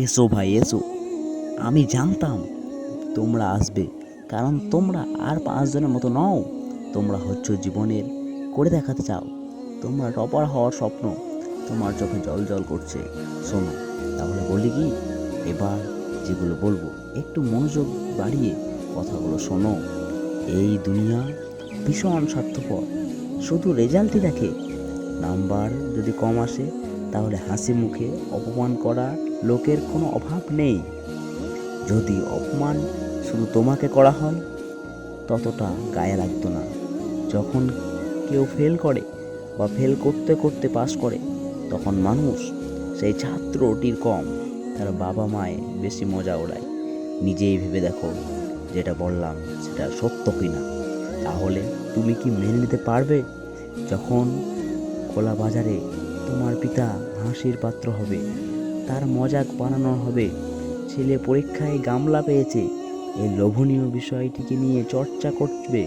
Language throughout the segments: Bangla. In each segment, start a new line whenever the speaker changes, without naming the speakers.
এসো ভাই এসো, আমি জানতাম তোমরা আসবে, কারণ তোমরা আর 5 জনের মতো নও। তোমরা হচ্ছ জীবনের করে দেখাতে চাও, তোমরা টপার হওয়ার স্বপ্ন, তোমার চোখে জল জল করছে। শোনো তাহলে বলি কি, এবার যেগুলো বলবো একটু মনোযোগ বাড়িয়ে কথাগুলো শোনো। এই দুনিয়া ভীষণ স্বার্থপর, শুধু রেজাল্টই দেখে। নাম্বার যদি কম আসে তাহলে হাসি মুখে অপমান করা লোকের কোনো অভাব নেই। যদি অপমান শুধু তোমাকে করা হয় ততটা গায়ে লাগতো না। যখন কেউ ফেল করে বা ফেল করতে করতে পাস করে, তখন মানুষ সেই ছাত্রটির কম, তার বাবা মায়ে বেশি মজা ওড়ায়। নিজেই ভেবে দেখো যেটা বললাম সেটা সত্য কিনা। তাহলে তুমি কি মেনে নিতে পারবে যখন খোলা বাজারে তোমার পিতা হাসির পাত্র হবে, তার মজাক বানানো হবে, ছেলে পরীক্ষায় গামলা পেয়েছে, এই লোভনীয় বিষয়টিকে নিয়ে চর্চা করবে,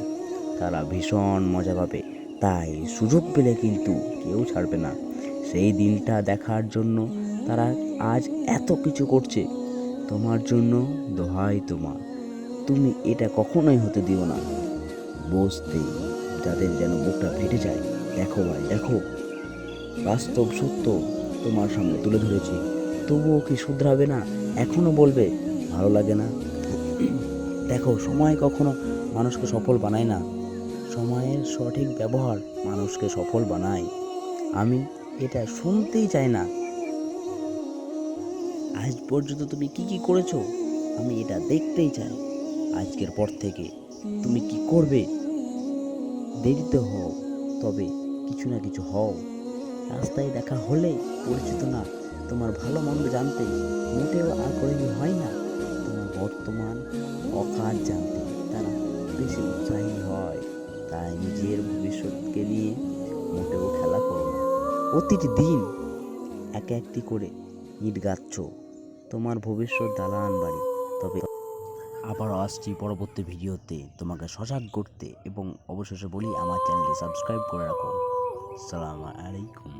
তারা ভীষণ মজা পাবে। তাই সুযোগ পেলে কিন্তু কেউ ছাড়বে না। সেই দিনটা দেখার জন্য তারা আজ এত কিছু করছে। তোমার জন্য দোহাই তোমার, তুমি এটা কখনোই হতে দিও না। বসতে যাদের যেন বুকটা ফেটে যায়। দেখো ভাই দেখো, বাস্তব সত্য তোমার সামনে তুলে ধরেছি, তবুও কি শুধরাবে না? এখনো বলবে ভালো লাগে না? দেখো, সময় কখনো মানুষকে সফল বানায় না, সময়ের সঠিক ব্যবহার মানুষকে সফল বানায়। আমি এটা শুনতেই চাই না। আজ পর্যন্ত তুমি কি কি করেছো আমি এটা দেখতেই চাই। আজকের পর থেকে তুমি কি করবে? দেরিতে হও, তবে কিছু না কিছু হও। রাস্তায় দেখা হলে পরিচিত না, তোমার ভালো মন্দ জানতে মোটেও আগ্রহী হয় না। তোমার বর্তমান অকাজ জানতে তারা বেশি উৎসাহী হয়। তাই নিজের ভবিষ্যৎকে নিয়ে মোটেও খেলা করো না। প্রতিটি দিন এক একটি করে ইট গাচ্ছ তোমার ভবিষ্যৎ দালান বাড়ি। তবে আবারও আসছি পরবর্তী ভিডিওতে তোমাকে সজাগ করতে, এবং অবশেষে বলি আমার চ্যানেলটি সাবস্ক্রাইব করে রাখো। আসসালামু আলাইকুম।